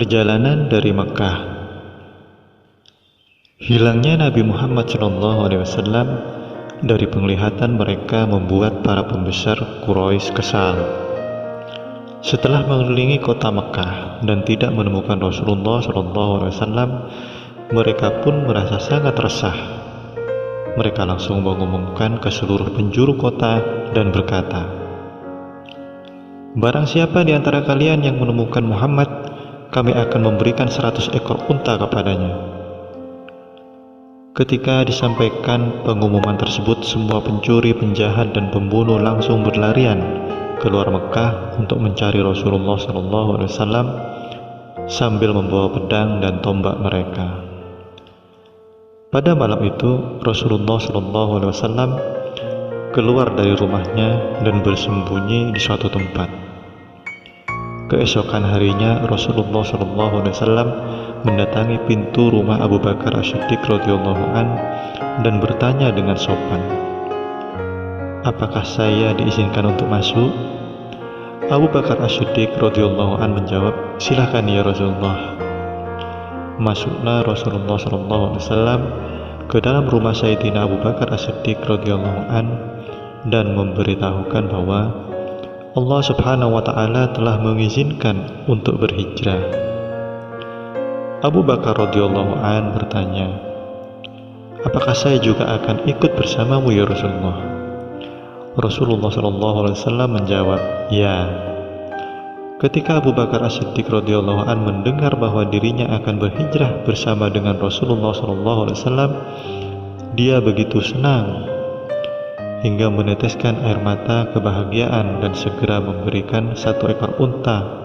Perjalanan dari Mekkah. Hilangnya Nabi Muhammad SAW dari penglihatan mereka membuat para pembesar Quraisy kesal. Setelah mengelilingi kota Mekkah dan tidak menemukan Rasulullah SAW, mereka pun merasa sangat resah. Mereka langsung mengumumkan ke seluruh penjuru kota dan berkata, "Barang siapa di antara kalian yang menemukan Muhammad, kami akan memberikan 100 ekor unta kepadanya." Ketika disampaikan pengumuman tersebut, semua pencuri, penjahat, dan pembunuh langsung berlarian keluar Mekkah untuk mencari Rasulullah SAW sambil membawa pedang dan tombak mereka. Pada malam itu, Rasulullah SAW keluar dari rumahnya dan bersembunyi di suatu tempat. Keesokan harinya, Rasulullah SAW mendatangi pintu rumah Abu Bakar As-Siddiq radhiyallahu an dan bertanya dengan sopan, "Apakah saya diizinkan untuk masuk?" Abu Bakar As-Siddiq radhiyallahu an menjawab, "Silakan ya Rasulullah." Masuklah Rasulullah SAW ke dalam rumah Sayyidina Abu Bakar As-Siddiq radhiyallahu an dan memberitahukan bahwa Allah Subhanahu wa Ta'ala telah mengizinkan untuk berhijrah. Abu Bakar radhiyallahu an bertanya, "Apakah saya juga akan ikut bersamamu ya Rasulullah?" Rasulullah SAW menjawab, "Ya." Ketika Abu Bakar As-Siddiq radhiyallahu an mendengar bahwa dirinya akan berhijrah bersama dengan Rasulullah SAW, dia begitu senang hingga meneteskan air mata kebahagiaan dan segera memberikan 1 ekor unta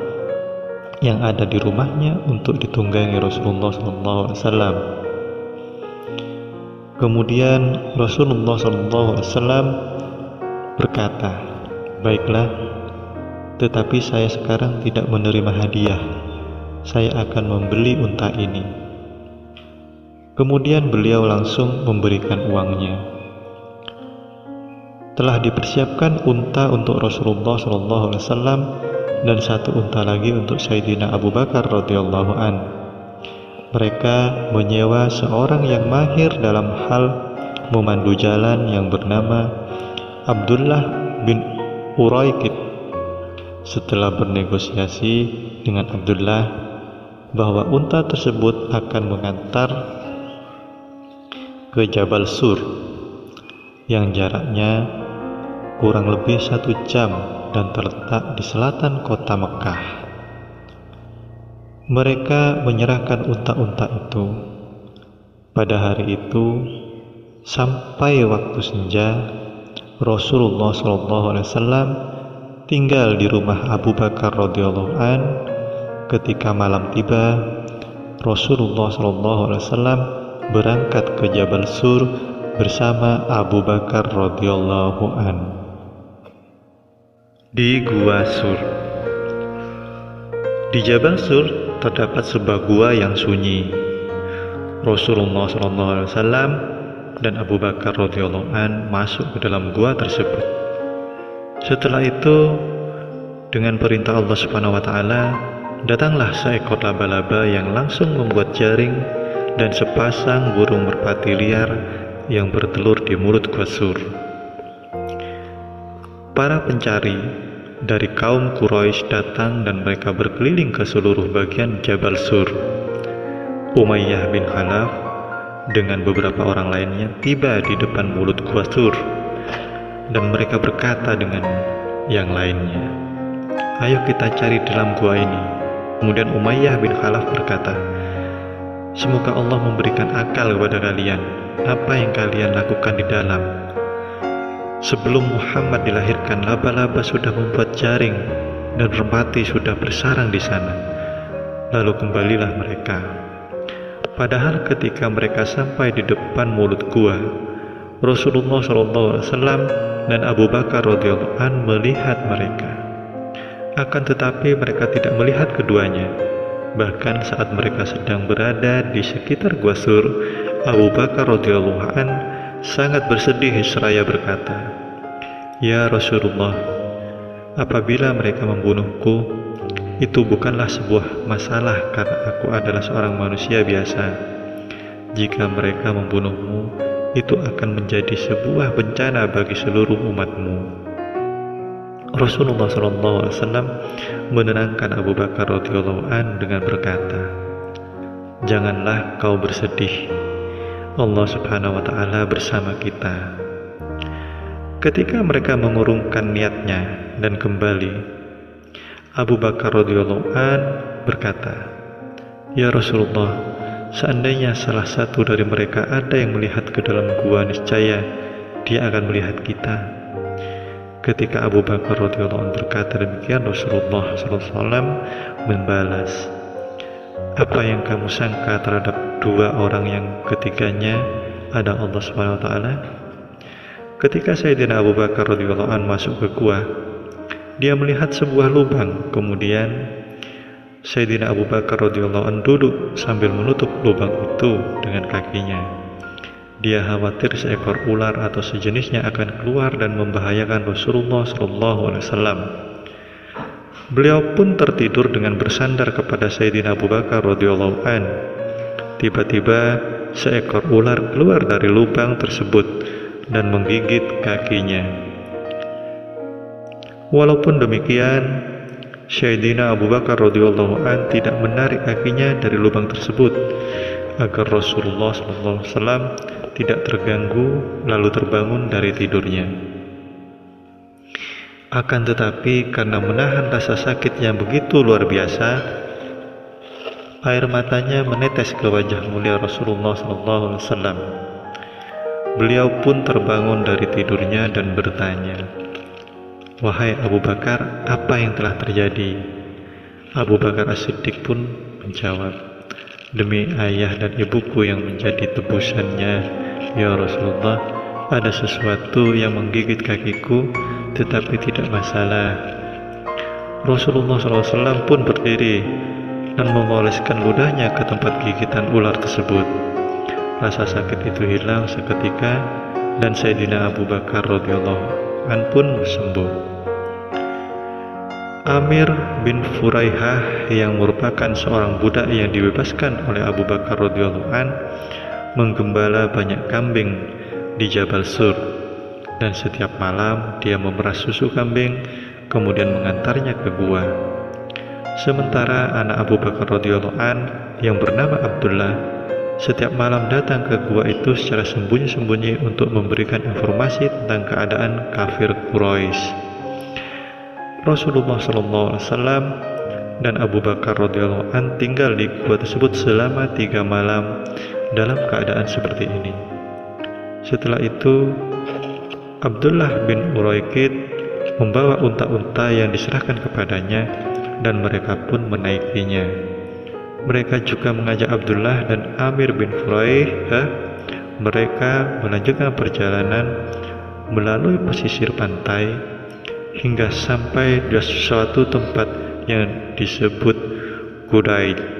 yang ada di rumahnya untuk ditunggangi Rasulullah SAW. Kemudian Rasulullah SAW berkata, "Baiklah, tetapi saya sekarang tidak menerima hadiah. Saya akan membeli unta ini." Kemudian beliau langsung memberikan uangnya. Telah dipersiapkan unta untuk Rasulullah SAW dan 1 unta lagi untuk Sayyidina Abu Bakar radhiyallahu an. Mereka menyewa seorang yang mahir dalam hal memandu jalan yang bernama Abdullah bin Uraiqid. Setelah bernegosiasi dengan Abdullah bahwa unta tersebut akan mengantar ke Jabal Sur yang jaraknya kurang lebih 1 jam dan terletak di selatan kota Mekkah. Mereka menyerahkan unta-unta itu. Pada hari itu, sampai waktu senja, Rasulullah SAW tinggal di rumah Abu Bakar radhiyallahu an. Ketika malam tiba, Rasulullah SAW berangkat ke Jabal Sur bersama Abu Bakar radhiyallahu an. Di Gua Sur. Di Jabal Sur terdapat sebuah gua yang sunyi. Rasulullah SAW dan Abu Bakar radhiyallahu an masuk ke dalam gua tersebut. Setelah itu, dengan perintah Allah Subhanahu wa Ta'ala, datanglah seekor laba-laba yang langsung membuat jaring dan sepasang burung merpati liar yang bertelur di mulut Gua Sur. Para pencari dari kaum Quraisy datang dan mereka berkeliling ke seluruh bagian Jabal Sur. Umayyah bin Khalaf dengan beberapa orang lainnya tiba di depan mulut Gua Sur dan mereka berkata dengan yang lainnya, "Ayo kita cari dalam gua ini." Kemudian Umayyah bin Khalaf berkata, "Semoga Allah memberikan akal kepada kalian. Apa yang kalian lakukan di dalam? Sebelum Muhammad dilahirkan, laba-laba sudah membuat jaring dan merpati sudah bersarang di sana. Lalu kembalilah mereka." Padahal ketika mereka sampai di depan mulut gua, Rasulullah SAW dan Abu Bakar radhiyallahu an melihat mereka. Akan tetapi mereka tidak melihat keduanya. Bahkan saat mereka sedang berada di sekitar Gua Sur, Abu Bakar radhiyallahu an sangat bersedih seraya berkata, "Ya Rasulullah, apabila mereka membunuhku, itu bukanlah sebuah masalah karena aku adalah seorang manusia biasa. Jika mereka membunuhmu, itu akan menjadi sebuah bencana bagi seluruh umatmu. Rasulullah SAW menenangkan Abu Bakar radhiyallahu an dengan berkata, "Janganlah kau bersedih. Allah Subhanahu wa taala bersama kita." Ketika mereka mengurungkan niatnya dan kembali, Abu Bakar radhiyallahu an berkata, "Ya Rasulullah, seandainya salah satu dari mereka ada yang melihat ke dalam gua, niscaya dia akan melihat kita." Ketika Abu Bakar radhiyallahu an berkata demikian, Rasulullah SAW membalas, "Apa yang kamu sangka terhadap dua orang yang ketiganya ada Allah SWT?" Ketika Sayyidina Abu Bakar radhiyallahu an masuk ke gua, dia melihat sebuah lubang. Kemudian Sayyidina Abu Bakar radhiyallahu an duduk sambil menutup lubang itu dengan kakinya. Dia khawatir seekor ular atau sejenisnya akan keluar dan membahayakan Rasulullah SAW. Beliau pun tertidur dengan bersandar kepada Sayyidina Abu Bakar radhiyallahu an. Tiba-tiba seekor ular keluar dari lubang tersebut dan menggigit kakinya. Walaupun demikian, Sayyidina Abu Bakar radhiyallahu an tidak menarik kakinya dari lubang tersebut agar Rasulullah SAW tidak terganggu lalu terbangun dari tidurnya. Akan tetapi karena menahan rasa sakit yang begitu luar biasa, air matanya menetes ke wajah mulia Rasulullah SAW. Beliau pun terbangun dari tidurnya dan bertanya, "Wahai Abu Bakar, apa yang telah terjadi?" Abu Bakar As-Siddiq pun menjawab, "Demi ayah dan ibuku yang menjadi tebusannya, ya Rasulullah, ada sesuatu yang menggigit kakiku, tetapi tidak masalah." Rasulullah SAW pun berdiri dan mengoleskan ludahnya ke tempat gigitan ular tersebut. Rasa sakit itu hilang seketika dan Sayyidina Abu Bakar radhiyallahu an pun sembuh. Amir bin Furaihah yang merupakan seorang budak yang dibebaskan oleh Abu Bakar radhiyallahu an menggembala banyak kambing di Jabal Sur, dan setiap malam dia memeras susu kambing kemudian mengantarnya ke gua. Sementara anak Abu Bakar radhiyallahu an yang bernama Abdullah setiap malam datang ke gua itu secara sembunyi-sembunyi untuk memberikan informasi tentang keadaan kafir Quraisy. Rasulullah SAW dan Abu Bakar radhiyallahu an tinggal di gua tersebut selama 3 malam dalam keadaan seperti ini. Setelah itu, Abdullah bin Uraikid membawa unta-unta yang diserahkan kepadanya dan mereka pun menaikinya. Mereka juga mengajak Abdullah dan Amir bin Furaihah. Mereka melanjutkan perjalanan melalui pesisir pantai hingga sampai di suatu tempat yang disebut Qudaid.